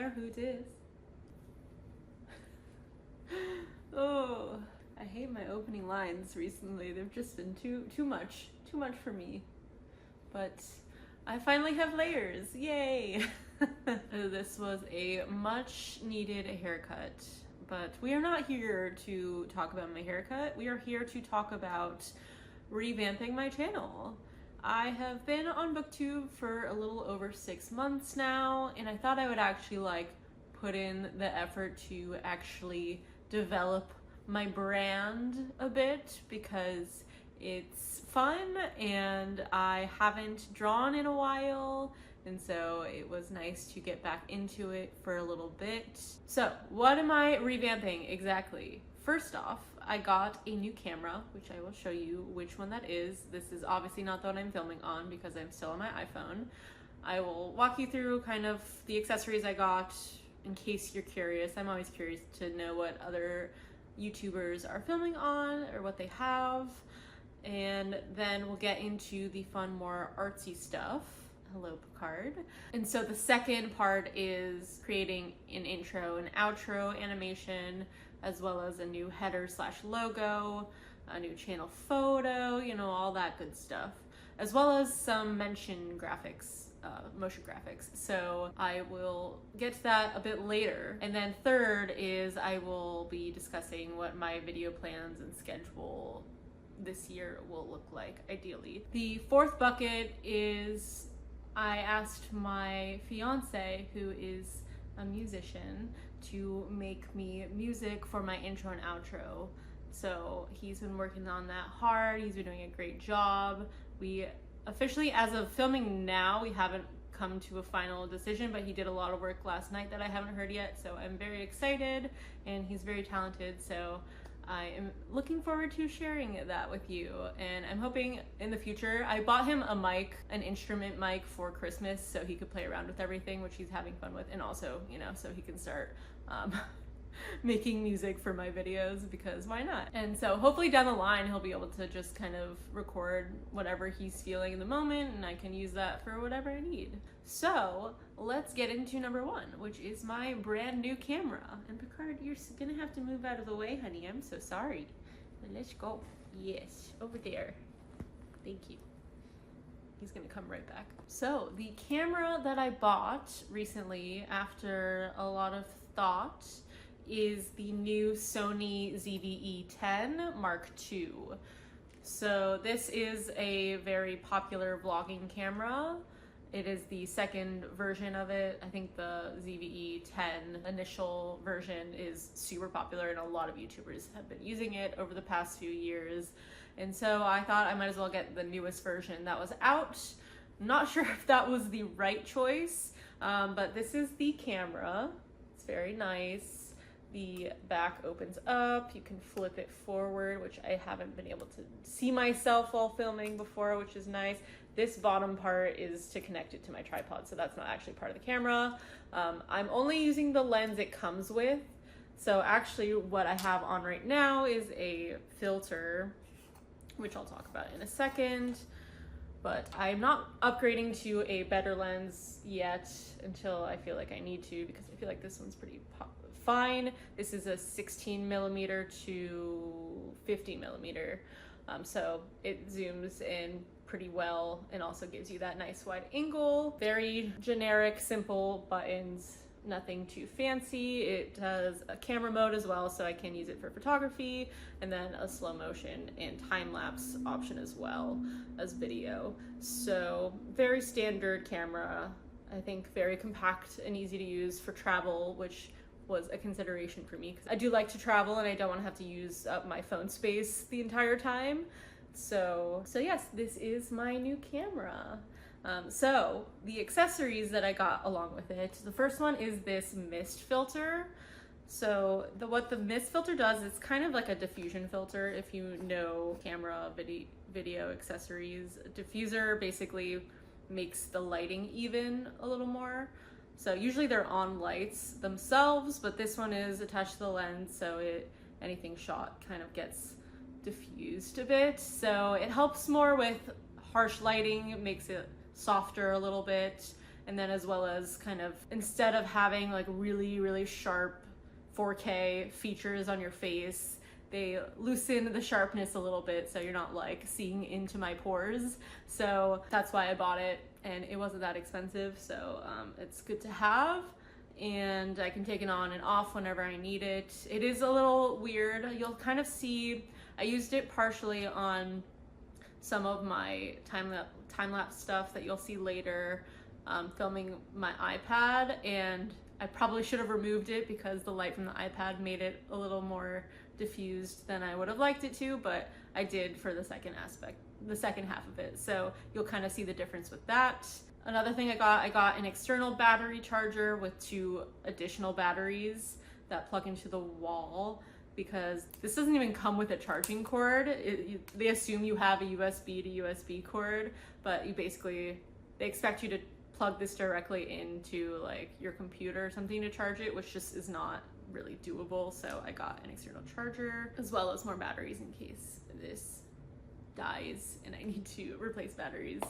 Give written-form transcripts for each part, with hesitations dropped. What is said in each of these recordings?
know who it is. Oh, I hate my opening lines recently. They've just been too much for me. But I finally have layers, yay! This was a much needed haircut, but we are not here to talk about my haircut. We are here to talk about revamping my channel. I have been on booktube for a little over 6 months now, and I thought I would actually put in the effort to actually develop my brand a bit, because it's fun and I haven't drawn in a while, and so it was nice to get back into it for a little bit. So what am I revamping exactly? First off, I got a new camera, which I will show you which one that is. This is obviously not the one I'm filming on because I'm still on my iPhone. I will walk you through kind of the accessories I got in case you're curious. I'm always curious to know what other YouTubers are filming on or what they have. And then we'll get into the fun, more artsy stuff. Hello, Picard. And so the second part is creating an intro and outro animation, as well as a new header / logo, a new channel photo, you know, all that good stuff, as well as some mention graphics, motion graphics. So I will get to that a bit later. And then third is I will be discussing what my video plans and schedule this year will look like, ideally. The fourth bucket is I asked my fiance, who is a musician, to make me music for my intro and outro. So he's been working on that hard. He's been doing a great job. We officially, as of filming now, we haven't come to a final decision, but he did a lot of work last night that I haven't heard yet. So I'm very excited, and he's very talented. So I am looking forward to sharing that with you, and I'm hoping in the future. I bought him a mic, an instrument mic for Christmas, so he could play around with everything, which he's having fun with, and also, you know, so he can start making music for my videos, because why not? And so hopefully down the line he'll be able to just kind of record whatever he's feeling in the moment, and I can use that for whatever I need. So let's get into number one, which is my brand new camera. And Picard, you're gonna have to move out of the way, honey. I'm so sorry. Let's go. Yes, over there. Thank you. He's gonna come right back. So the camera that I bought recently, after a lot of thought, is the new Sony ZV-E10 Mark II. So this is a very popular vlogging camera. It is the second version of it. I think the ZV-E10 initial version is super popular, and a lot of YouTubers have been using it over the past few years. And so I thought I might as well get the newest version that was out. I'm not sure if that was the right choice, but this is the camera. It's very nice. The back opens up, you can flip it forward, which I haven't been able to see myself while filming before, which is nice. This bottom part is to connect it to my tripod, so that's not actually part of the camera. I'm only using the lens it comes with. So actually what I have on right now is a filter, which I'll talk about in a second. But I'm not upgrading to a better lens yet until I feel like I need to, because I feel like this one's pretty fine. This is a 16mm to 50mm, so it zooms in pretty well and also gives you that nice wide angle. Very generic, simple buttons, nothing too fancy. It has a camera mode as well, so I can use it for photography, and then a slow motion and time-lapse option as well as video. So very standard camera. I think very compact and easy to use for travel, which was a consideration for me, because I do like to travel and I don't want to have to use up my phone space the entire time. So yes, this is my new camera. So the accessories that I got along with it, the first one is this mist filter. So what the mist filter does, it's kind of like a diffusion filter, if you know camera, video accessories. A diffuser basically makes the lighting even a little more. So usually they're on lights themselves, but this one is attached to the lens, so anything shot kind of gets diffused a bit. So it helps more with harsh lighting, it makes it softer a little bit, And then as well as kind of, instead of having like really, really sharp 4K features on your face, they loosen the sharpness a little bit so you're not like seeing into my pores. So that's why I bought it, and it wasn't that expensive, so it's good to have, and I can take it on and off whenever I need it. It is a little weird. You'll kind of see, I used it partially on some of my time-lapse stuff that you'll see later, filming my iPad, and I probably should have removed it because the light from the iPad made it a little more diffused than I would have liked it to, but I did for the second half of it. So you'll kind of see the difference with that. Another thing I got an external battery charger with 2 additional batteries that plug into the wall, because this doesn't even come with a charging cord. They assume you have a USB to USB cord, but they expect you to plug this directly into like your computer or something to charge it, which just is not really doable. So I got an external charger as well as more batteries in case this dies and I need to replace batteries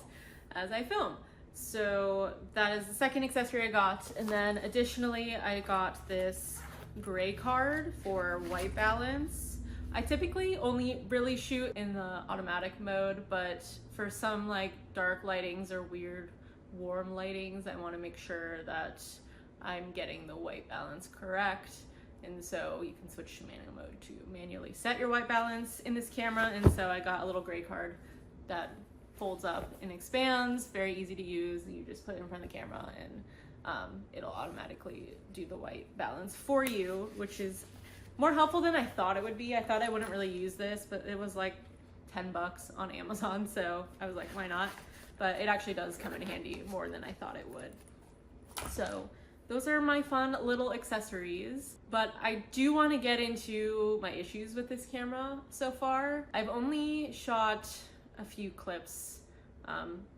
as I film. So that is the second accessory I got. And then additionally, I got this gray card for white balance. I typically only really shoot in the automatic mode, but for some like dark lightings or weird warm lightings, I want to make sure that I'm getting the white balance correct. And so you can switch to manual mode to manually set your white balance in this camera. And so I got a little gray card that folds up and expands, very easy to use. You just put it in front of the camera and it'll automatically do the white balance for you, which is more helpful than I thought it would be. I thought I wouldn't really use this, but it was like 10 bucks on Amazon, so I was like, why not? But it actually does come in handy more than I thought it would. So those are my fun little accessories, but I do want to get into my issues with this camera so far. I've only shot a few clips.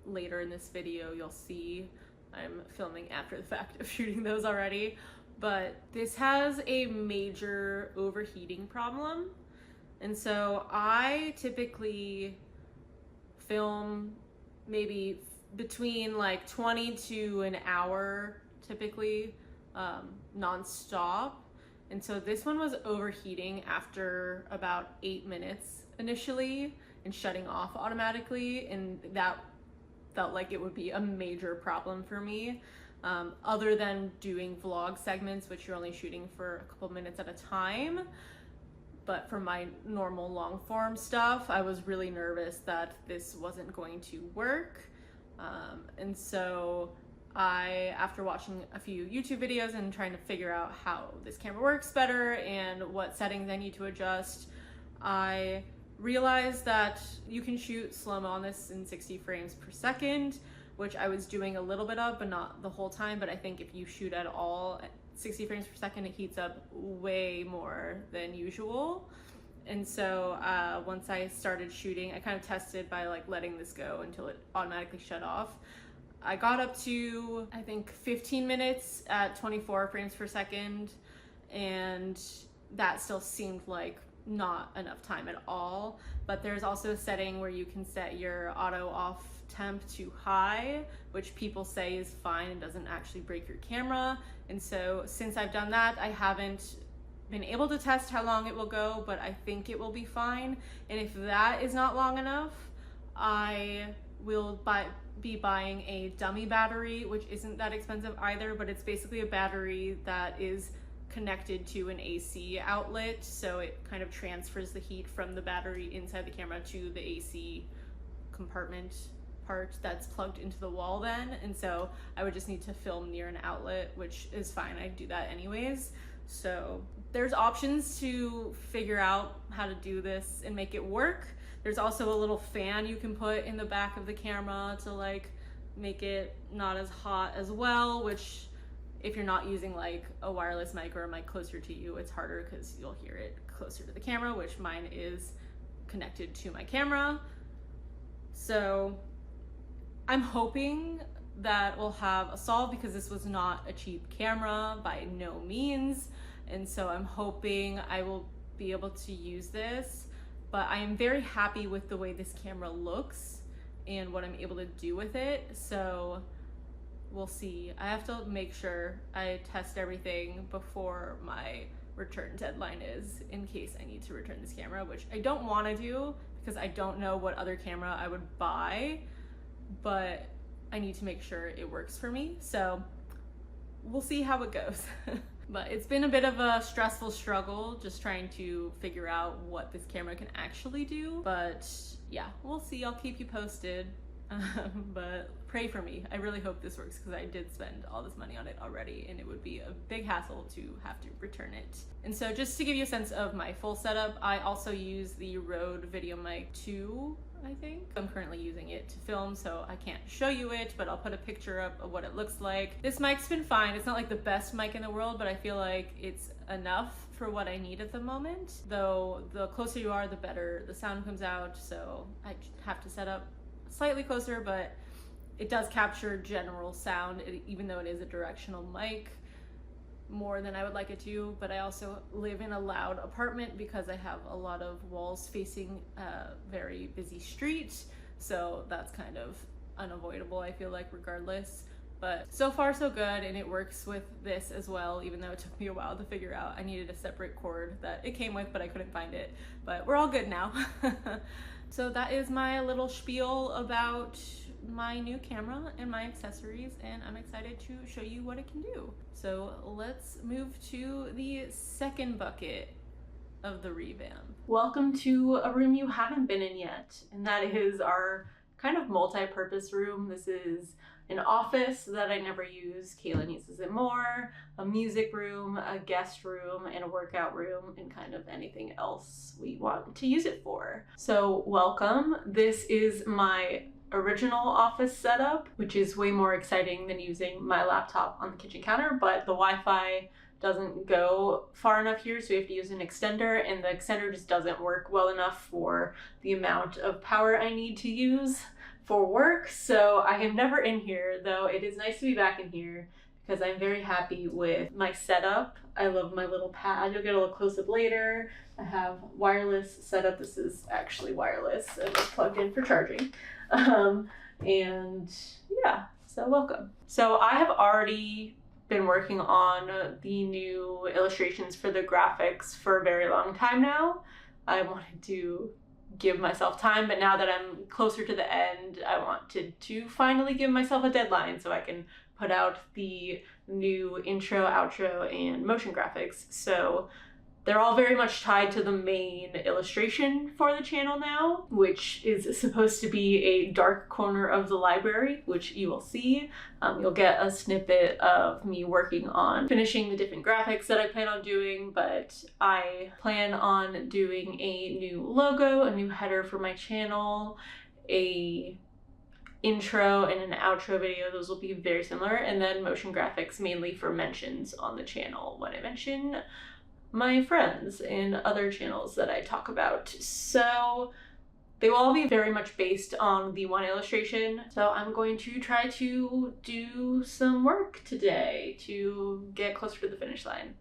Later in this video you'll see I'm filming after the fact of shooting those already, but this has a major overheating problem. And so I typically film maybe between like 20 to an hour, typically non-stop. And so this one was overheating after about 8 minutes initially and shutting off automatically, and that felt like it would be a major problem for me. Other than doing vlog segments, which you're only shooting for a couple minutes at a time. But for my normal long form stuff, I was really nervous that this wasn't going to work. And so after watching a few YouTube videos and trying to figure out how this camera works better and what settings I need to adjust, I realized that you can shoot slow-mo on this in 60 frames per second, which I was doing a little bit of, but not the whole time. But I think if you shoot at all at 60 frames per second, it heats up way more than usual. And so once I started shooting, I kind of tested by like letting this go until it automatically shut off. I got up to, I think, 15 minutes at 24 frames per second, and that still seemed like not enough time at all. But there's also a setting where you can set your auto off temp to high, which people say is fine and doesn't actually break your camera. And so since I've done that, I haven't been able to test how long it will go, but I think it will be fine. And if that is not long enough, I will be buying a dummy battery, which isn't that expensive either, but it's basically a battery that is connected to an AC outlet, so it kind of transfers the heat from the battery inside the camera to the AC compartment part that's plugged into the wall then. And so I would just need to film near an outlet, which is fine, I do that anyways. So there's options to figure out how to do this and make it work. There's also a little fan you can put in the back of the camera to like make it not as hot as well, which if you're not using like a wireless mic or a mic closer to you, it's harder because you'll hear it closer to the camera, which mine is connected to my camera. So I'm hoping that we'll have a solve, because this was not a cheap camera by no means. And so I'm hoping I will be able to use this, but I am very happy with the way this camera looks and what I'm able to do with it. So we'll see. I have to make sure I test everything before my return deadline is, in case I need to return this camera, which I don't want to do because I don't know what other camera I would buy, but I need to make sure it works for me. So we'll see how it goes. But it's been a bit of a stressful struggle just trying to figure out what this camera can actually do. But yeah, we'll see. I'll keep you posted. But pray for me. I really hope this works because I did spend all this money on it already and it would be a big hassle to have to return it. And so just to give you a sense of my full setup, I also use the Rode VideoMic 2, I think. I'm currently using it to film, so I can't show you it, but I'll put a picture up of what it looks like. This mic's been fine. It's not like the best mic in the world, but I feel like it's enough for what I need at the moment. Though the closer you are, the better the sound comes out, so I have to set up slightly closer, but it does capture general sound, even though it is a directional mic, more than I would like it to. But I also live in a loud apartment because I have a lot of walls facing a very busy street, so that's kind of unavoidable, I feel like, regardless. But so far so good, and it works with this as well, even though it took me a while to figure out. I needed a separate cord that it came with, but I couldn't find it. But we're all good now. So that is my little spiel about my new camera and my accessories, and I'm excited to show you what it can do. So let's move to the second bucket of the revamp. Welcome to a room you haven't been in yet, and that is our kind of multi-purpose room. This is an office that I never use. Kayla uses it more, a music room, a guest room, and a workout room, and kind of anything else we want to use it for. So welcome. This is my original office setup, which is way more exciting than using my laptop on the kitchen counter, but the Wi-Fi doesn't go far enough here, so we have to use an extender, and the extender just doesn't work well enough for the amount of power I need to use for work. So I am never in here, though it is nice to be back in here because I'm very happy with my setup. I love my little pad. You'll get a little close up later. I have wireless setup. This is actually wireless and it's plugged in for charging. And yeah, so welcome. So I have already been working on the new illustrations for the graphics for a very long time now. I wanted to give myself time, but now that I'm closer to the end, I wanted to finally give myself a deadline so I can put out the new intro, outro, and motion graphics. So they're all very much tied to the main illustration for the channel now, which is supposed to be a dark corner of the library, which you will see. You'll get a snippet of me working on finishing the different graphics that I plan on doing, but I plan on doing a new logo, a new header for my channel, a intro and an outro video. Those will be very similar, and then motion graphics mainly for mentions on the channel when I mention my friends and other channels that I talk about. So they will all be very much based on the one illustration. So I'm going to try to do some work today to get closer to the finish line.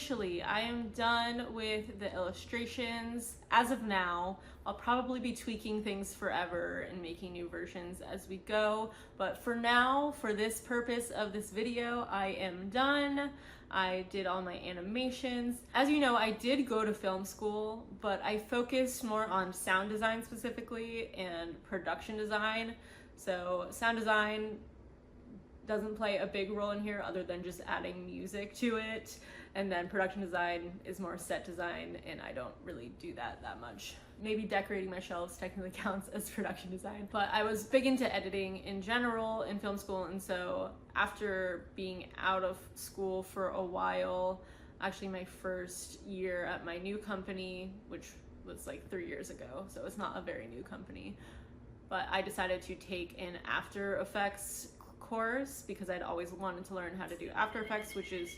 officially, I am done with the illustrations. As of now, I'll probably be tweaking things forever and making new versions as we go. But for now, for this purpose of this video, I am done. I did all my animations. As you know, I did go to film school, but I focused more on sound design specifically and production design. So sound design doesn't play a big role in here other than just adding music to it. And then production design is more set design, and I don't really do that much. Maybe decorating my shelves technically counts as production design. But I was big into editing in general in film school, and so after being out of school for a while, actually my first year at my new company, which was like 3 years ago, so it's not a very new company, but I decided to take an After Effects course because I'd always wanted to learn how to do After Effects, which is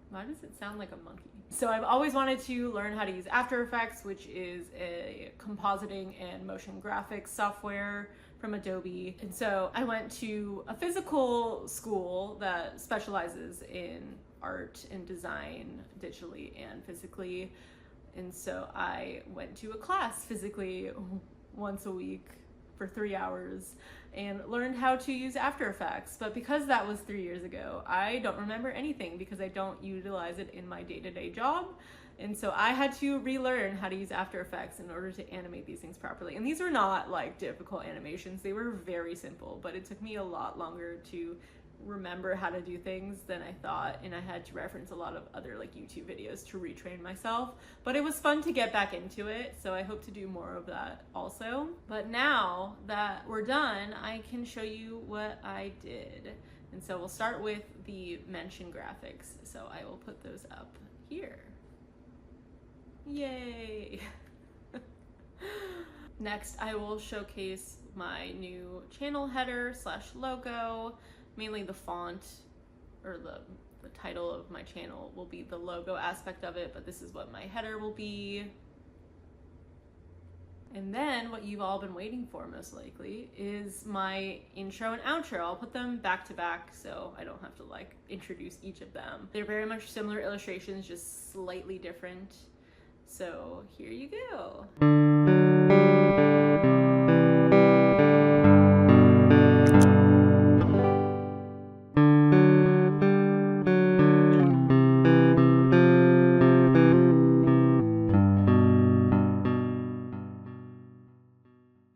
why does it sound like a monkey? So I've always wanted to learn how to use After Effects, which is a compositing and motion graphics software from Adobe. And so I went to a physical school that specializes in art and design digitally and physically. And so I went to a class physically once a week for 3 hours and learned how to use After Effects. But because that was 3 years ago, I don't remember anything because I don't utilize it in my day-to-day job. And so I had to relearn how to use After Effects in order to animate these things properly. And these were not like difficult animations. They were very simple, but it took me a lot longer to remember how to do things than I thought, and I had to reference a lot of other like YouTube videos to retrain myself. But it was fun to get back into it, so I hope to do more of that also. But now that we're done, I can show you what I did. And so we'll start with the mention graphics. So I will put those up here. Yay! Next, I will showcase my new channel header / logo. Mainly the font or the title of my channel will be the logo aspect of it, but this is what my header will be. And then what you've all been waiting for most likely is my intro and outro. I'll put them back to back so I don't have to like introduce each of them. They're very much similar illustrations, just slightly different. So here you go.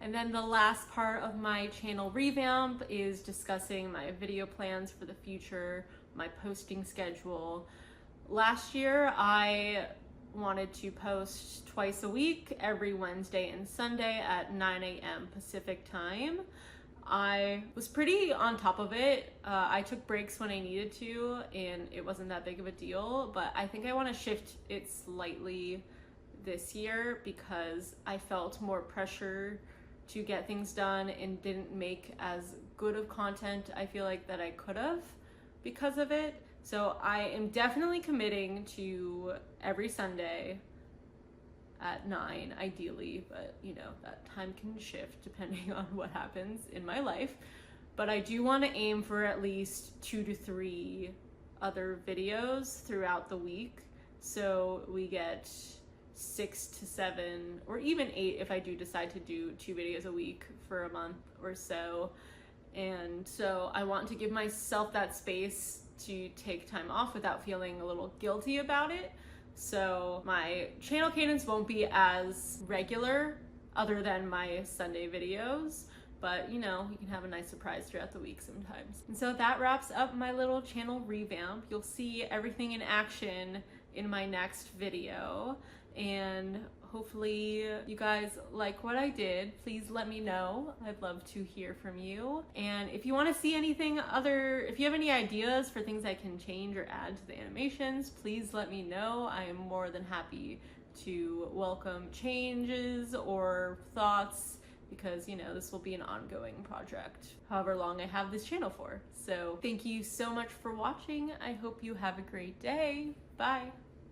And then the last part of my channel revamp is discussing my video plans for the future, my posting schedule. Last year, I wanted to post twice a week, every Wednesday and Sunday at 9 a.m. Pacific time. I was pretty on top of it. I took breaks when I needed to, and it wasn't that big of a deal, but I think I want to shift it slightly this year because I felt more pressure to get things done and didn't make as good of content I feel like that I could have because of it. So I am definitely committing to every Sunday at 9 ideally, but you know, that time can shift depending on what happens in my life. But I do want to aim for at least 2 to 3 other videos throughout the week, so we get 6 to 7 or even 8 if I do decide to do 2 videos a week for a month or so. And so I want to give myself that space to take time off without feeling a little guilty about it. So my channel cadence won't be as regular other than my Sunday videos, but you know, you can have a nice surprise throughout the week sometimes. And so that wraps up my little channel revamp. You'll see everything in action in my next video, and hopefully you guys like what I did. Please let me know. I'd love to hear from you. And if you want to see anything other, if you have any ideas for things I can change or add to the animations, please let me know. I am more than happy to welcome changes or thoughts, because you know, this will be an ongoing project however long I have this channel for. So thank you so much for watching. I hope you have a great day. Bye.